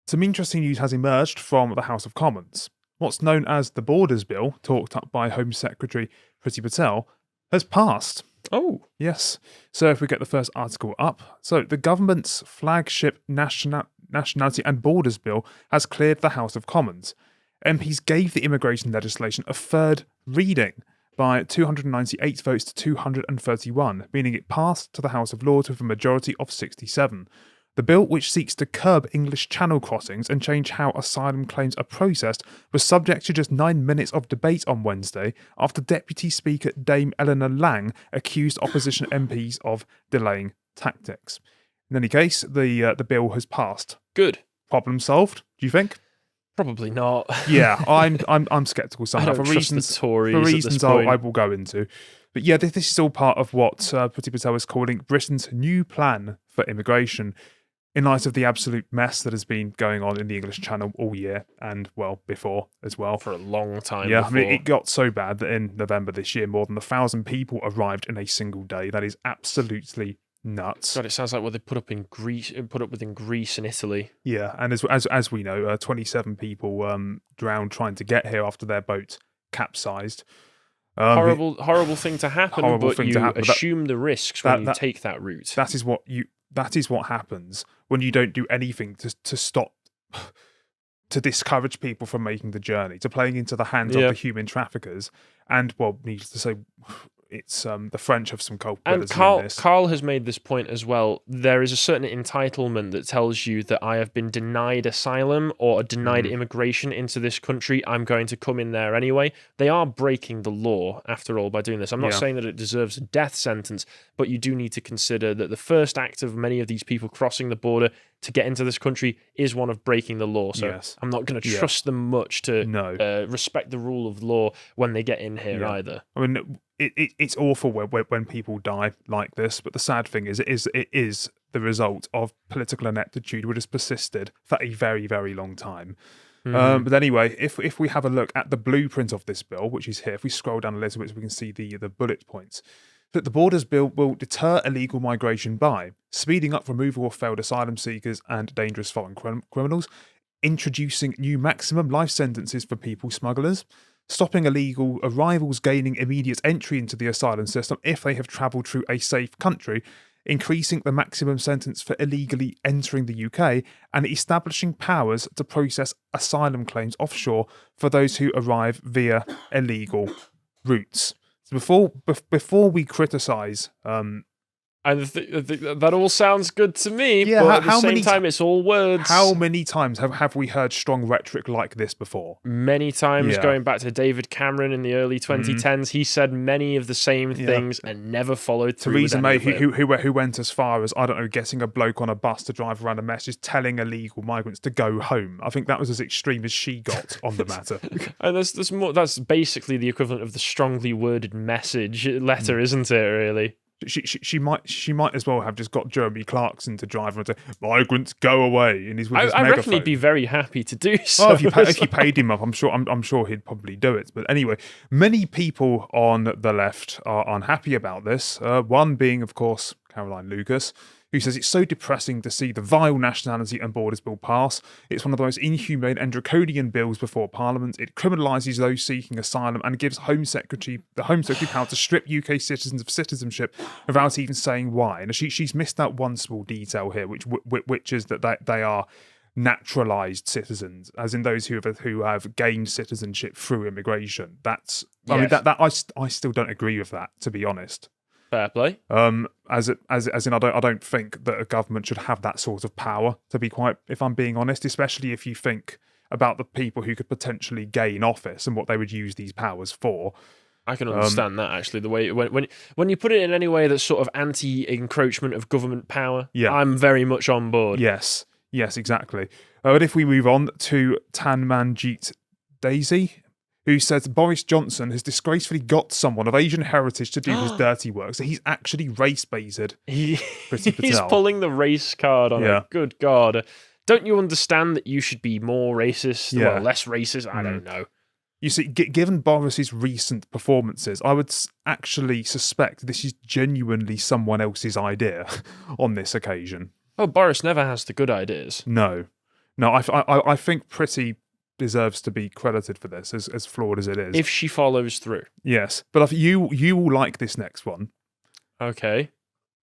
Some interesting news has emerged from the House of Commons. What's known as the Borders Bill, talked up by Home Secretary Priti Patel, has passed. Oh. Yes. So if we get the first article up. So the government's flagship Nationality and Borders Bill has cleared the House of Commons. MPs gave the immigration legislation a third reading by 298 votes to 231, meaning it passed to the House of Lords with a majority of 67. The bill, which seeks to curb English Channel crossings and change how asylum claims are processed, was subject to just 9 minutes of debate on Wednesday after Deputy Speaker Dame Eleanor Lang accused opposition MPs of delaying tactics. In any case, the bill has passed. Good. Problem solved, do you think? Probably not. Yeah, I'm sceptical somehow. I don't trust the Tories for at reasons this point. I will go into. But yeah, this is all part of what Priti Patel is calling Britain's new plan for immigration, in light of the absolute mess that has been going on in the English Channel all year and, well, before as well. For a long time Yeah, before. I mean, it got so bad that in November this year, more than 1,000 people arrived in a single day. That is absolutely nuts. God, it sounds like what they put up in Greece and Italy. Yeah, and as we know, 27 people drowned trying to get here after their boat capsized. Horrible thing to happen, but you assume the risks when you take that route. That is what happens when you don't do anything to stop, to discourage people from making the journey, to playing into the hands of the human traffickers. And, well, needless to say, it's the French have some cold blooded in this. Carl has made this point as well. There is a certain entitlement that tells you that I have been denied asylum or denied immigration into this country. I'm going to come in there anyway. They are breaking the law, after all, by doing this. I'm not saying that it deserves a death sentence, but you do need to consider that the first act of many of these people crossing the border to get into this country is one of breaking the law. So I'm not going to trust them much to respect the rule of law when they get in here either. I mean, it's awful when people die like this, but the sad thing is it is the result of political ineptitude which has persisted for a very, very long time. But anyway, if we have a look at the blueprint of this bill, which is here, if we scroll down a little bit so we can see the bullet points, that the Borders Bill will deter illegal migration by speeding up removal of failed asylum seekers and dangerous foreign criminals, introducing new maximum life sentences for people smugglers, stopping illegal arrivals gaining immediate entry into the asylum system if they have travelled through a safe country, increasing the maximum sentence for illegally entering the UK, and establishing powers to process asylum claims offshore for those who arrive via illegal routes. So before we criticise... that all sounds good to me, yeah, but at the same time, it's all words. How many times have we heard strong rhetoric like this before? Many times, going back to David Cameron in the early 2010s, he said many of the same things and never followed through. Theresa May, who went as far as, I don't know, getting a bloke on a bus to drive around a message telling illegal migrants to go home. I think that was as extreme as she got on the matter. And there's more. That's basically the equivalent of the strongly worded message letter, isn't it? Really. She might as well have just got Jeremy Clarkson to drive and say, "Migrants, go away!" And he's with his I megaphone. reckon he'd be very happy to do so. Oh, if you paid him up, I'm sure he'd probably do it. But anyway, many people on the left are unhappy about this. One being, of course, Caroline Lucas, who says it's so depressing to see the vile Nationality and Borders Bill pass. It's one of the most inhumane and draconian bills before Parliament. It criminalises those seeking asylum and gives the Home Secretary power to strip UK citizens of citizenship without even saying why. And she's missed out one small detail here, which is that they are naturalised citizens, as in those who have gained citizenship through immigration. I mean, I still don't agree with that, to be honest. Fair play. As in, I don't think that a government should have that sort of power, to be quite, if I'm being honest, especially if you think about the people who could potentially gain office and what they would use these powers for. I can understand that, actually. The way when you put it in any way that's sort of anti-encroachment of government power, I'm very much on board. Yes, exactly. But if we move on to Tanmanjeet Daisy, who says Boris Johnson has disgracefully got someone of Asian heritage to do his dirty work. So he's actually race-baited Priti Patel. He's pulling the race card on her. Good God. Don't you understand that you should be more racist or less racist? I don't know. You see, given Boris's recent performances, I would actually suspect this is genuinely someone else's idea on this occasion. Oh, Boris never has the good ideas. No. No, I think Priti deserves to be credited for this, as flawed as it is. If she follows through. Yes, but you will like this next one. Okay.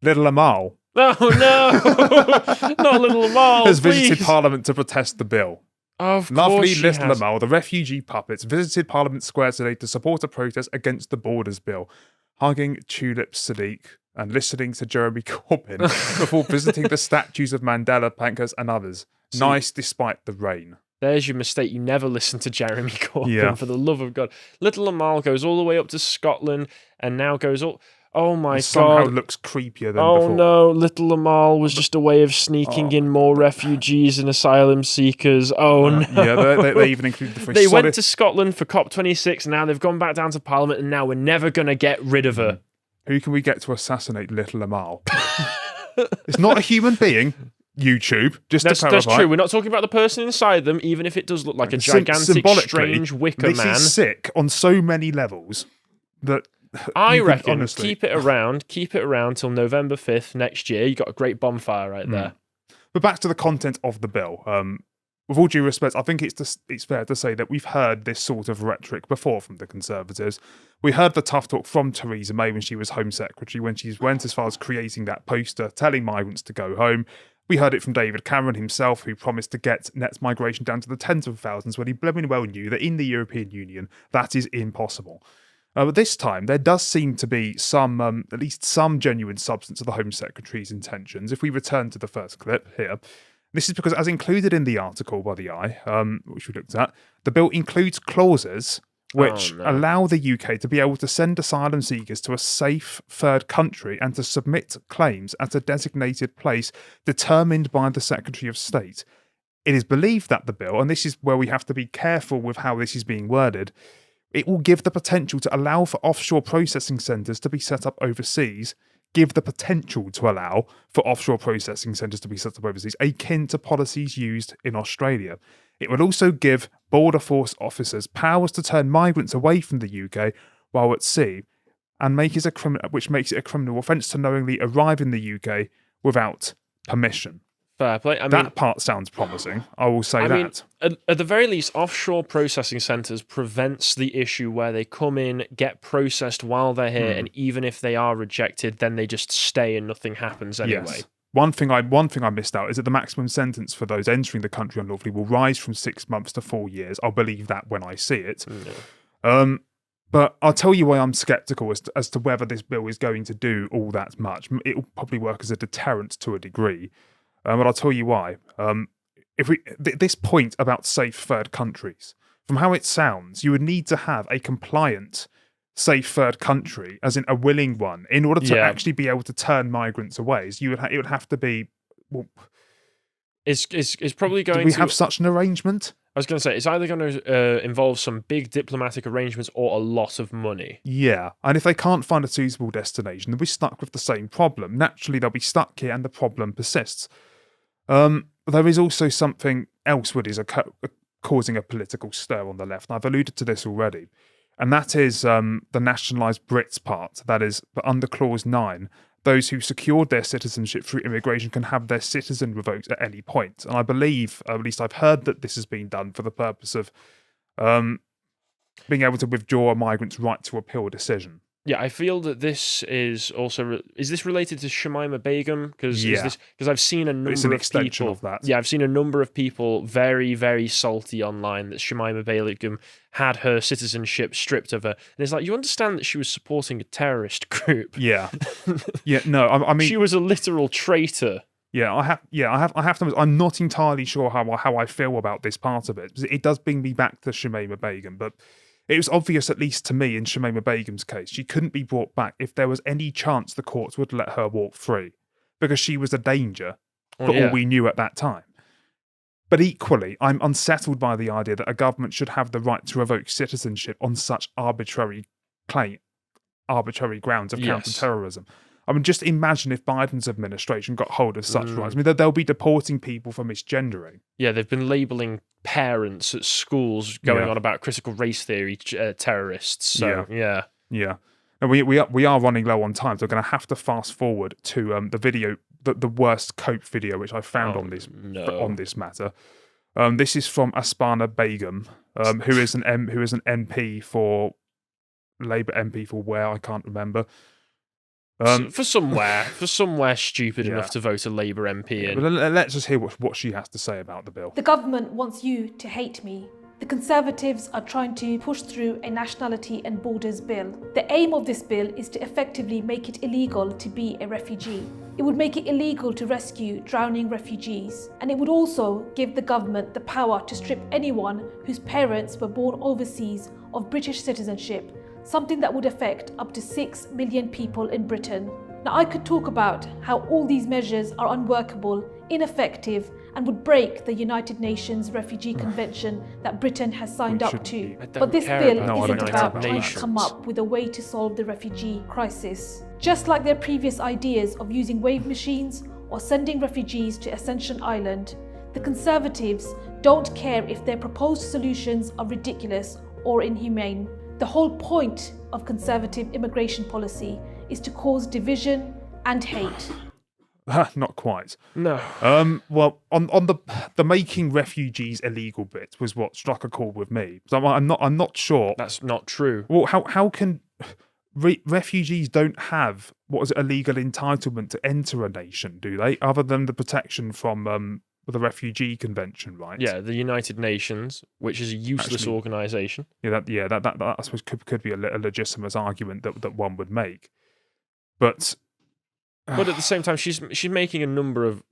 Little Amal Oh no! Not little Amal, has please. visited Parliament to protest the bill. Of course Lovely she little has. Amal, the refugee puppets, visited Parliament Square today to support a protest against the Borders Bill, hugging Tulip Sadiq and listening to Jeremy Corbyn before visiting the statues of Mandela, Pankhurst and others. Nice despite the rain. There's your mistake. You never listen to Jeremy Corbyn, Yeah. for the love of God. Little Amal goes all the way up to Scotland and now goes all... Oh my And somehow God. looks creepier than Oh before. no, Little Amal was just a way of sneaking in more refugees and asylum seekers. Oh no. Yeah, they even included the phrase They went to Scotland for COP26, now they've gone back down to Parliament, and now we're never going to get rid of her. Who can we get to assassinate Little Amal? It's not a human being. YouTube, just to clarify. That's true. We're not talking about the person inside them, even if it does look like a gigantic, Symbolically, strange wicker this man. is sick on so many levels that I you could reckon honestly... keep it around till November 5th next year. You got a great bonfire right there. But back to the content of the bill. With all due respect, I think it's fair to say that we've heard this sort of rhetoric before from the Conservatives. We heard the tough talk from Theresa May when she was Home Secretary, when she went as far as creating that poster telling migrants to go home. We heard it from David Cameron himself, who promised to get net migration down to the tens of thousands when he blooming well knew that in the European Union that is impossible. But this time, there does seem to be some, at least some genuine substance of the Home Secretary's intentions. If we return to the first clip here, this is because, as included in the article by the Eye, which we looked at, the bill includes clauses which allow the UK to be able to send asylum seekers to a safe third country and to submit claims at a designated place determined by the Secretary of State. It is believed that the bill, and this is where we have to be careful with how this is being worded, it will give the potential to allow for offshore processing centres to be set up overseas, give the potential to allow for offshore processing centres to be set up overseas, akin to policies used in Australia. It would also give Border Force officers powers to turn migrants away from the UK while at sea, and which makes it a criminal offence to knowingly arrive in the UK without permission. Fair play. That part sounds promising. I will say that. At the very least, offshore processing centres prevents the issue where they come in, get processed while they're here, and even if they are rejected, then they just stay and nothing happens anyway. Yes. One thing I missed out is that the maximum sentence for those entering the country unlawfully will rise from 6 months to 4 years. I'll believe that when I see it. But I'll tell you why I'm sceptical as to whether this bill is going to do all that much. It will probably work as a deterrent to a degree. But I'll tell you why. This point about safe third countries, from how it sounds, you would need to have a compliant safe third country, as in a willing one, in order to actually be able to turn migrants away. So it would have to be. Well, it's probably going. Do we have such an arrangement? I was going to say it's either going to involve some big diplomatic arrangements or a lot of money. Yeah, and if they can't find a suitable destination, they'll be stuck with the same problem. Naturally, they'll be stuck here, and the problem persists. There is also something else which is causing a political stir on the left, and I've alluded to this already, and that is the nationalised Brits part. That is, under Clause 9, those who secured their citizenship through immigration can have their citizen revoked at any point. And I believe, at least I've heard, that this has been done for the purpose of being able to withdraw a migrant's right to appeal a decision. Yeah, I feel that this is also... is this related to Shamima Begum? Because I've seen a number it's an of extension people... of that. Yeah, I've seen a number of people very, very salty online that Shamima Begum had her citizenship stripped of her. And it's like, you understand that she was supporting a terrorist group. Yeah. No, I mean... She was a literal traitor. Yeah, I have to. I'm not entirely sure how I feel about this part of it. It does bring me back to Shamima Begum, but it was obvious, at least to me, in Shamima Begum's case, she couldn't be brought back if there was any chance the courts would let her walk free, because she was a danger for all we knew at that time. But equally, I'm unsettled by the idea that a government should have the right to revoke citizenship on such arbitrary grounds of counter-terrorism. I mean, just imagine if Biden's administration got hold of such rights. I mean, they'll be deporting people for misgendering. Yeah, they've been labelling parents at schools going on about critical race theory terrorists. So, yeah. And we are running low on time, so we're going to have to fast forward to the video, the worst cope video, which I found on this matter. This is from Aspana Begum, who is an MP for Labour MP for where I can't remember. For somewhere stupid Yeah. enough to vote a Labour MP in. But let's just hear what she has to say about the bill. The government wants you to hate me. The Conservatives are trying to push through a Nationality and Borders bill. The aim of this bill is to effectively make it illegal to be a refugee. It would make it illegal to rescue drowning refugees, and it would also give the government the power to strip anyone whose parents were born overseas of British citizenship, something that would affect up to 6 million people in Britain. Now, I could talk about how all these measures are unworkable, ineffective, and would break the United Nations Refugee Convention that Britain has signed up to. But this bill No, I isn't don't about care trying about to come up with a way to solve the refugee crisis. Just like their previous ideas of using wave machines or sending refugees to Ascension Island, the Conservatives don't care if their proposed solutions are ridiculous or inhumane. The whole point of Conservative immigration policy is to cause division and hate. Not quite. No. Well, on the making refugees illegal bit was what struck a chord with me. So I'm not sure. That's not true. Well, how can refugees don't have a legal entitlement to enter a nation, do they? Other than the protection from the Refugee Convention, right? Yeah, the United Nations, which is a useless organisation. That I suppose could be a legitimate argument that one would make, but at the same time, she's making a number of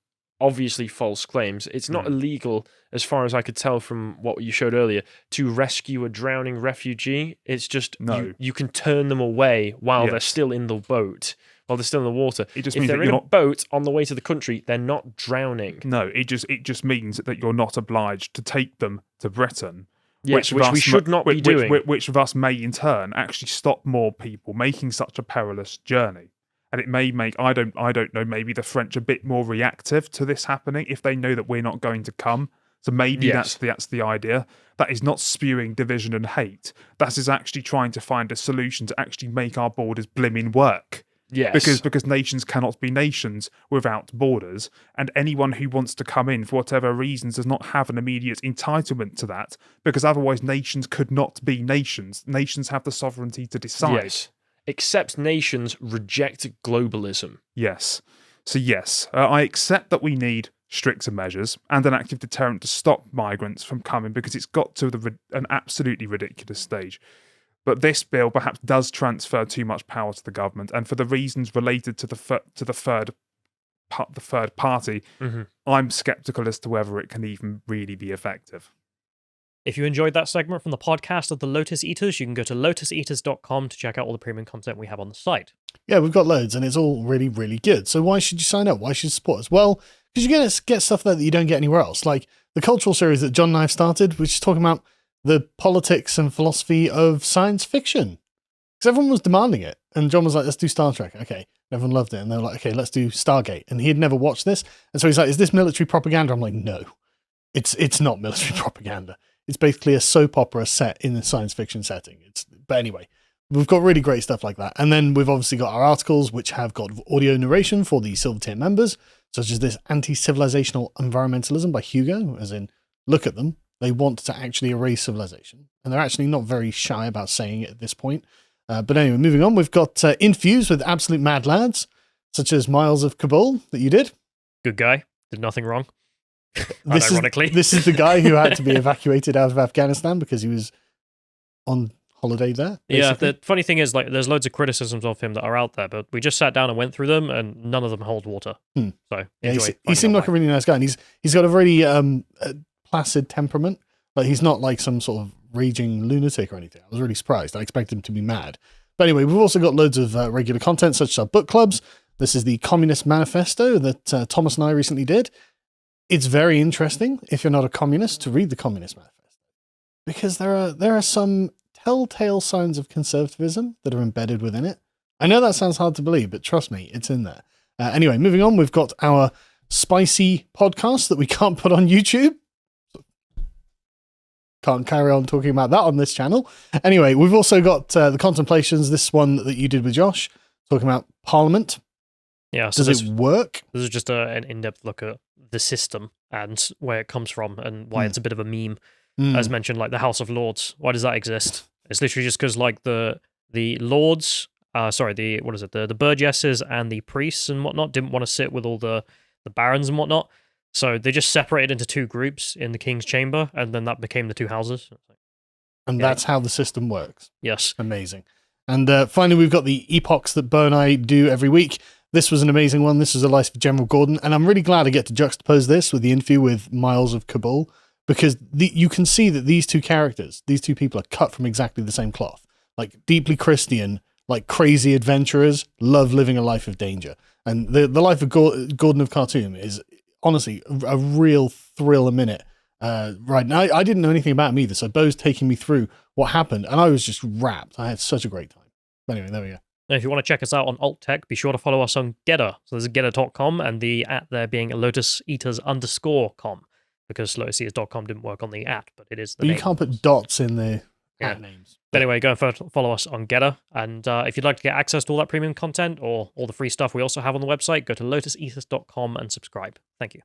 obviously false claims. It's not illegal, as far as I could tell from what you showed earlier, to rescue a drowning refugee. It's just you can turn them away while they're still in the boat, while they're still in the water. It just if means they're that in you're a boat on the way to the country, they're not drowning. No, it just means that you're not obliged to take them to Britain. Yes, which we should not be doing. Which thus may in turn actually stop more people making such a perilous journey. And it may make, I don't know, maybe the French a bit more reactive to this happening if they know that we're not going to come. So maybe that's the idea. That is not spewing division and hate. That is actually trying to find a solution to actually make our borders blimmin' work. Yes. Because nations cannot be nations without borders, and anyone who wants to come in for whatever reasons does not have an immediate entitlement to that, because otherwise nations could not be nations. Nations have the sovereignty to decide. Yes. Except nations reject globalism. Yes. So yes, I accept that we need stricter measures and an active deterrent to stop migrants from coming, because it's got to an absolutely ridiculous stage. But this bill perhaps does transfer too much power to the government, and for the reasons related to the third party, I'm sceptical as to whether it can even really be effective. If you enjoyed that segment from the podcast of the Lotus Eaters, you can go to lotuseaters.com to check out all the premium content we have on the site. Yeah, we've got loads, and it's all really, really good. So why should you sign up? Why should you support us? Well, because you're going to get stuff there that you don't get anywhere else. Like the cultural series that John and I have started, which is talking about the politics and philosophy of science fiction. Because everyone was demanding it. And John was like, let's do Star Trek. Okay. Everyone loved it. And they were like, okay, let's do Stargate. And he had never watched this. And so he's like, is this military propaganda? I'm like, no, it's not military propaganda. It's basically a soap opera set in a science fiction setting. But anyway, we've got really great stuff like that. And then we've obviously got our articles, which have got audio narration for the Silver Tier members, such as this Anti-Civilizational Environmentalism by Hugo, as in, look at them. They want to actually erase civilization. And they're actually not very shy about saying it at this point. But anyway, moving on, we've got interviews with absolute mad lads, such as Miles of Kabul, that you did. Good guy. Did nothing wrong. Ironically. This is the guy who had to be evacuated out of Afghanistan because he was on holiday there. Basically. Yeah, the funny thing is, like, there's loads of criticisms of him that are out there, but we just sat down and went through them, and none of them hold water. So yeah, he seemed like a really nice guy, and he's got a very placid temperament. Like, he's not like some sort of raging lunatic or anything. I was really surprised. I expected him to be mad. But anyway, we've also got loads of regular content, such as our book clubs. This is the Communist Manifesto that Thomas and I recently did. It's very interesting, if you're not a communist, to read the Communist Manifesto, because there are some telltale signs of conservatism that are embedded within it. I know that sounds hard to believe, but trust me, it's in there. Anyway, moving on, we've got our spicy podcast that we can't put on YouTube. Can't carry on talking about that on this channel. Anyway, we've also got the Contemplations, this one that you did with Josh, talking about Parliament. Yeah, so Does it work? This is just an in-depth look at the system and where it comes from and why it's a bit of a meme. Mm. As mentioned, like the House of Lords. Why does that exist? It's literally just because like the lords, the burgesses and the priests and whatnot didn't want to sit with all the barons and whatnot. So they just separated into two groups in the king's chamber, and then that became the two houses. And that's how the system works. Yes. Amazing. And finally, we've got the epochs that Bo and I do every week. This was an amazing one. This was a Life of General Gordon. And I'm really glad I get to juxtapose this with the interview with Miles of Kabul, because you can see that these two characters, these two people, are cut from exactly the same cloth. Like deeply Christian, like crazy adventurers, love living a life of danger. And the life of Gordon of Khartoum is honestly a real thrill a minute. Right now, I didn't know anything about him either, so Bo's taking me through what happened, and I was just wrapped. I had such a great time. Anyway, there we go. And if you want to check us out on Alt Tech, be sure to follow us on Getter. So there's getter.com, and the @ there being lotuseaters_com, because lotuseaters.com didn't work on the @ but it is the But name. you can't put dots in the Yeah. at names. But anyway, go and follow us on Getter. And if you'd like to get access to all that premium content or all the free stuff we also have on the website, go to lotuseaters.com and subscribe. Thank you.